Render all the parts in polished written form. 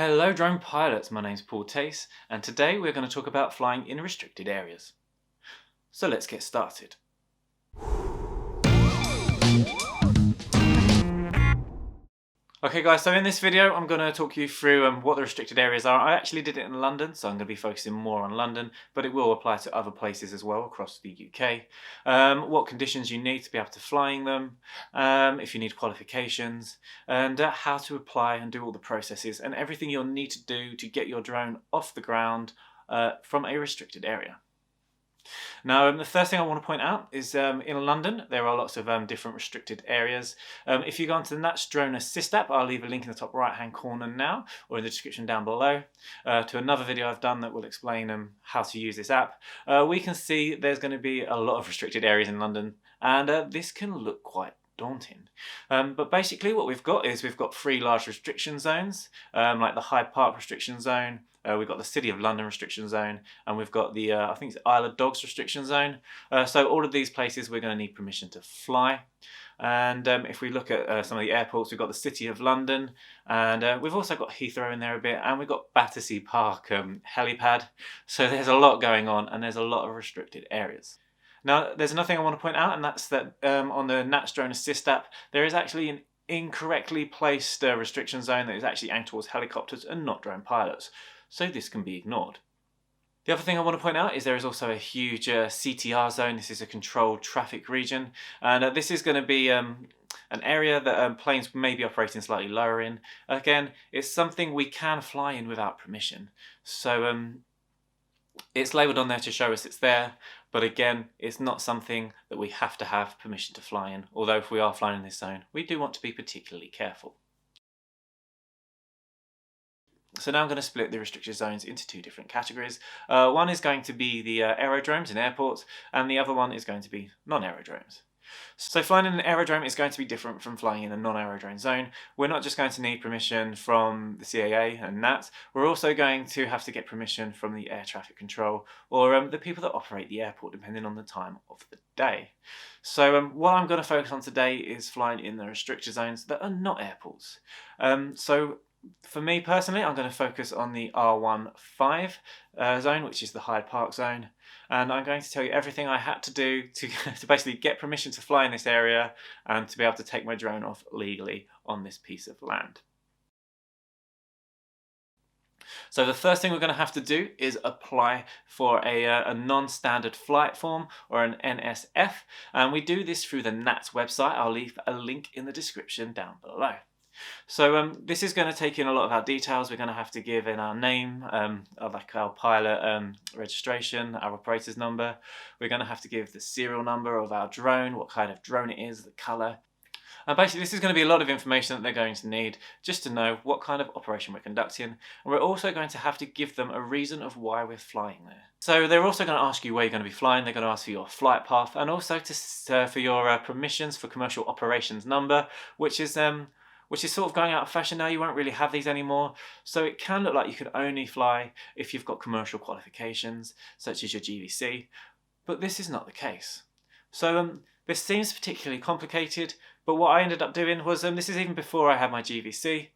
Hello drone pilots, my name's Paul Tace and today we're going to talk about flying in restricted areas. So let's get started. Okay guys, so in this video I'm going to talk you through what the restricted areas are. I actually did it in London, so I'm going to be focusing more on London, but it will apply to other places as well across the UK. What conditions you need to be able to flying them, if you need qualifications, and how to apply and do all the processes and everything you'll need to do to get your drone off the ground from a restricted area. Now, the first thing I want to point out is in London, there are lots of different restricted areas. If you go onto the Nats Drone Assist app, I'll leave a link in the top right-hand corner now, or in the description down below, to another video I've done that will explain how to use this app. We can see there's going to be a lot of restricted areas in London, and this can look quite daunting. But basically what we've got is we've got three large restriction zones, like the Hyde Park restriction zone, we've got the City of London restriction zone, and we've got the, I think it's Isle of Dogs restriction zone. So all of these places we're going to need permission to fly. And if we look at some of the airports, we've got the City of London, and we've also got Heathrow in there a bit, and we've got Battersea Park helipad. So there's a lot going on, and there's a lot of restricted areas. Now, there's another thing I want to point out, and that's that on the Nats Drone Assist app, there is actually an incorrectly placed restriction zone that is actually aimed towards helicopters and not drone pilots. So this can be ignored. The other thing I want to point out is there is also a huge CTR zone. This is a controlled traffic region, and this is going to be an area that planes may be operating slightly lower in. Again, it's something we can fly in without permission. So it's labelled on there to show us it's there, but again, it's not something that we have to have permission to fly in, although if we are flying in this zone, we do want to be particularly careful. So now I'm going to split the restricted zones into two different categories. One is going to be the aerodromes in airports, and the other one is going to be non-aerodromes. So flying in an aerodrome is going to be different from flying in a non-aerodrome zone. We're not just going to need permission from the CAA and NAT, we're also going to have to get permission from the air traffic control, or the people that operate the airport, depending on the time of the day. So what I'm going to focus on today is flying in the restricted zones that are not airports. So for me personally, I'm going to focus on the R15 zone, which is the Hyde Park zone, and I'm going to tell you everything I had to do to basically get permission to fly in this area and to be able to take my drone off legally on this piece of land. So the first thing we're going to have to do is apply for a non-standard flight form, or an NSF, and we do this through the NATS website. I'll leave a link in the description down below. So this is going to take in a lot of our details. We're going to have to give in our name, like our pilot registration, our operator's number. We're going to have to give the serial number of our drone, what kind of drone it is, the colour. And basically this is going to be a lot of information that they're going to need just to know what kind of operation we're conducting. And we're also going to have to give them a reason of why we're flying there. So they're also going to ask you where you're going to be flying. They're going to ask for your flight path, and also for your permissions for commercial operations number, which is sort of going out of fashion now. You won't really have these anymore. So it can look like you can only fly if you've got commercial qualifications, such as your GVC, but this is not the case. So this seems particularly complicated, but what I ended up doing was, this is even before I had my GVC,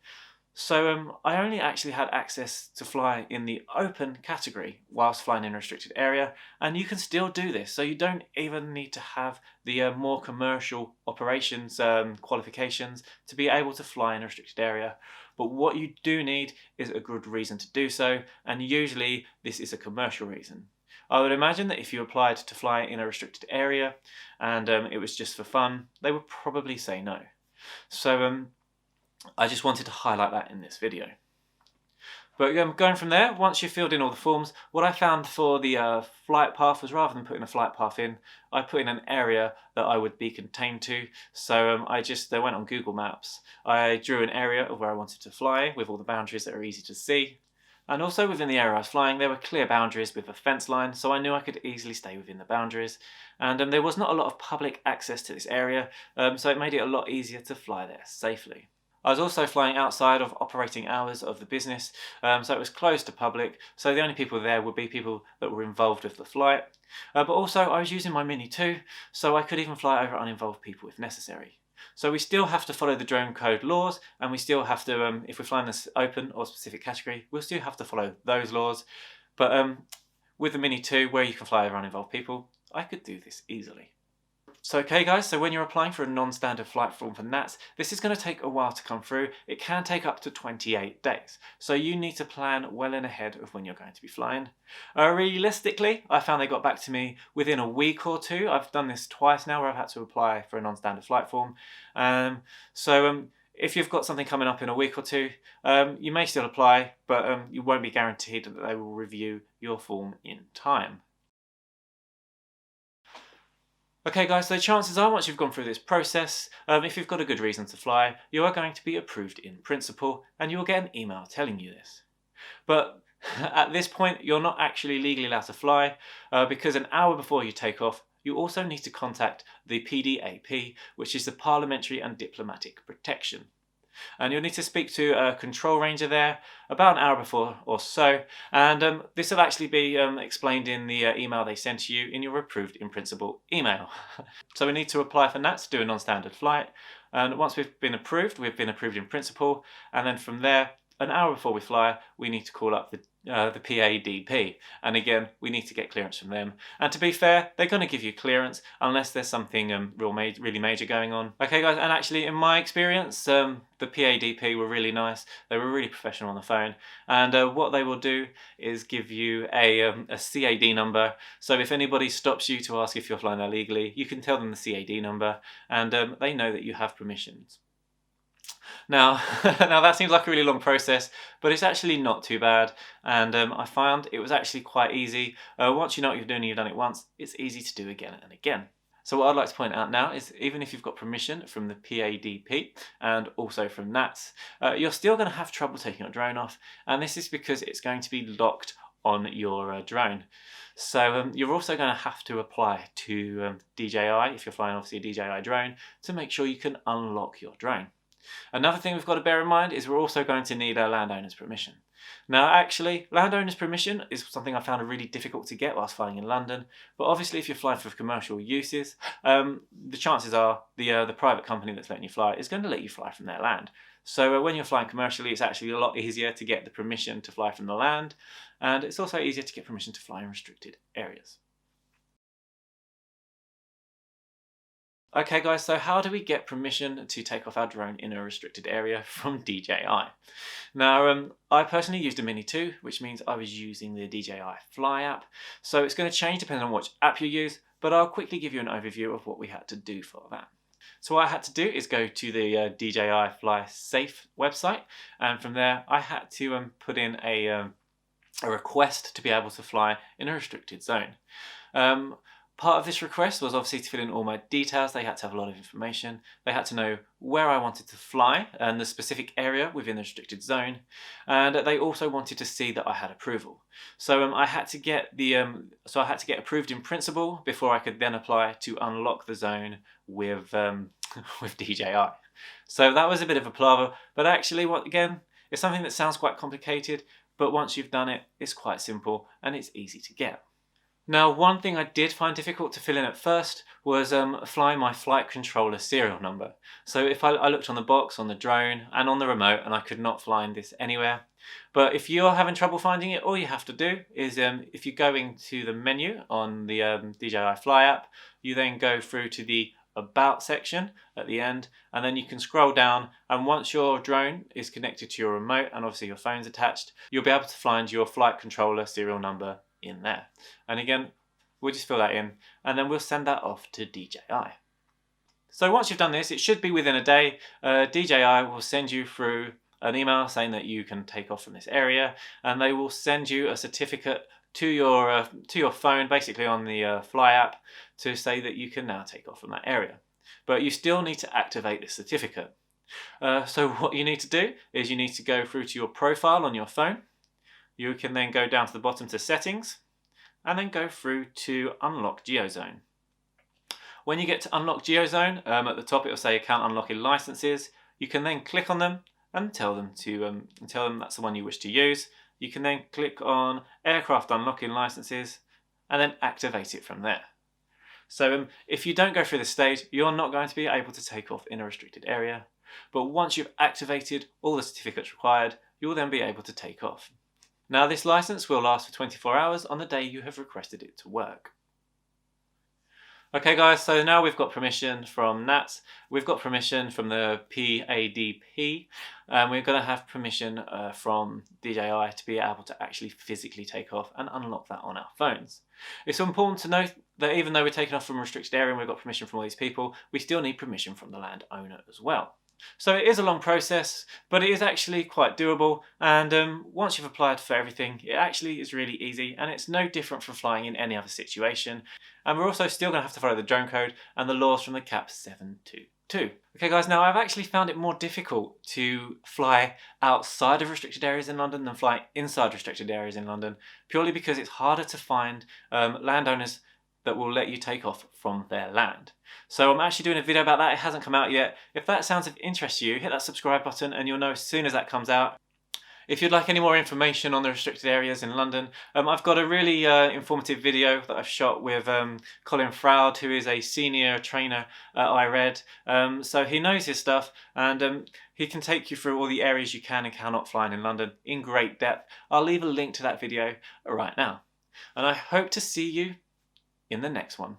so I only actually had access to fly in the open category whilst flying in a restricted area, and you can still do this. So you don't even need to have the more commercial operations qualifications to be able to fly in a restricted area. But what you do need is a good reason to do so, and usually this is a commercial reason. I would imagine that if you applied to fly in a restricted area and it was just for fun, they would probably say no. So I just wanted to highlight that in this video. But going from there, once you've filled in all the forms, what I found for the flight path was, rather than putting a flight path in, I put in an area that I would be contained to. So I went on Google Maps. I drew an area of where I wanted to fly with all the boundaries that are easy to see. And also within the area I was flying, there were clear boundaries with a fence line, so I knew I could easily stay within the boundaries. And there was not a lot of public access to this area, so it made it a lot easier to fly there safely. I was also flying outside of operating hours of the business, so it was closed to public, so the only people there would be people that were involved with the flight. But also I was using my Mini 2, so I could even fly over uninvolved people if necessary. So we still have to follow the drone code laws, and we still have to, if we're flying this open or specific category, we'll still have to follow those laws. But with the Mini 2, where you can fly over uninvolved people, I could do this easily. So okay guys, so when you're applying for a non-standard flight form for NATS, this is going to take a while to come through. It can take up to 28 days. So you need to plan well in ahead of when you're going to be flying. Realistically, I found they got back to me within a week or two. I've done this twice now where I've had to apply for a non-standard flight form. If you've got something coming up in a week or two, you may still apply, but you won't be guaranteed that they will review your form in time. Okay guys, so chances are once you've gone through this process, if you've got a good reason to fly, you are going to be approved in principle, and you will get an email telling you this. But at this point, you're not actually legally allowed to fly, because an hour before you take off, you also need to contact the PaDP, which is the Parliamentary and Diplomatic Protection. And you'll need to speak to a control ranger there about an hour before or so, and this will actually be explained in the email they sent to you in your approved in principle email. So we need to apply for NATS to do a non-standard flight, and once we've been approved in principle, and then from there, an hour before we fly, we need to call up the PaDP, and again we need to get clearance from them. And to be fair, they're going to give you clearance unless there's something really major going on. Okay guys, and actually in my experience, the PaDP were really nice. They were really professional on the phone, and what they will do is give you a CAD number. So if anybody stops you to ask if you're flying illegally, you can tell them the CAD number, and they know that you have permissions. Now, now that seems like a really long process, but it's actually not too bad, and I found it was actually quite easy. Once you know what you're doing and you've done it once, it's easy to do again and again. So what I'd like to point out now is even if you've got permission from the PaDP and also from NATS, you're still going to have trouble taking your drone off, and this is because it's going to be locked on your drone. So you're also going to have to apply to DJI, if you're flying obviously a DJI drone, to make sure you can unlock your drone. Another thing we've got to bear in mind is we're also going to need a landowner's permission. Now actually, landowner's permission is something I found really difficult to get whilst flying in London, but obviously if you're flying for commercial uses, the chances are the private company that's letting you fly is going to let you fly from their land. So when you're flying commercially, it's actually a lot easier to get the permission to fly from the land, and it's also easier to get permission to fly in restricted areas. Okay guys, so how do we get permission to take off our drone in a restricted area from DJI? Now, I personally used a Mini 2, which means I was using the DJI Fly app. So it's going to change depending on which app you use, but I'll quickly give you an overview of what we had to do for that. So what I had to do is go to the DJI Fly Safe website, and from there I had to put in a request to be able to fly in a restricted zone. Part of this request was obviously to fill in all my details. They had to have a lot of information. They had to know where I wanted to fly and the specific area within the restricted zone, and they also wanted to see that I had approval. So I had to get approved in principle before I could then apply to unlock the zone with with DJI. So that was a bit of a palaver, but actually, it's something that sounds quite complicated, but once you've done it, it's quite simple and it's easy to get. Now, one thing I did find difficult to fill in at first was flying my flight controller serial number. So if I looked on the box, on the drone, and on the remote, and I could not find this anywhere. But if you're having trouble finding it, all you have to do is if you go into the menu on the DJI Fly app, you then go through to the About section at the end, and then you can scroll down, and once your drone is connected to your remote and obviously your phone's attached, you'll be able to find your flight controller serial number in there. And again, we'll just fill that in, and then we'll send that off to DJI. So once you've done this, it should be within a day. DJI will send you through an email saying that you can take off from this area, and they will send you a certificate to your phone, basically on the Fly app, to say that you can now take off from that area. But you still need to activate this certificate. So what you need to do is you need to go through to your profile on your phone. You can then go down to the bottom to settings, and then go through to unlock geozone. When you get to unlock geozone, at the top it will say account unlocking licenses. You can then click on them and tell them that's the one you wish to use. You can then click on aircraft unlocking licenses and then activate it from there. So if you don't go through this stage, you're not going to be able to take off in a restricted area. But once you've activated all the certificates required, you'll then be able to take off. Now this license will last for 24 hours on the day you have requested it to work. Okay guys, so now we've got permission from NATS, we've got permission from the PaDP, and we're going to have permission from DJI to be able to actually physically take off and unlock that on our phones. It's important to note that even though we're taking off from a restricted area and we've got permission from all these people, we still need permission from the landowner as well. So it is a long process, but it is actually quite doable, and once you've applied for everything, it actually is really easy, and it's no different from flying in any other situation. And we're also still going to have to follow the drone code and the laws from the CAP 722. Okay guys, now I've actually found it more difficult to fly outside of restricted areas in London than fly inside restricted areas in London, purely because it's harder to find landowners that will let you take off from their land. So I'm actually doing a video about that. It hasn't come out yet. If that sounds of interest to you, hit that subscribe button and you'll know as soon as that comes out. If you'd like any more information on the restricted areas in London, I've got a really informative video that I've shot with Colin Froud, who is a senior trainer at iRed. So he knows his stuff, and he can take you through all the areas you can and cannot fly in London in great depth. I'll leave a link to that video right now. And I hope to see you in the next one.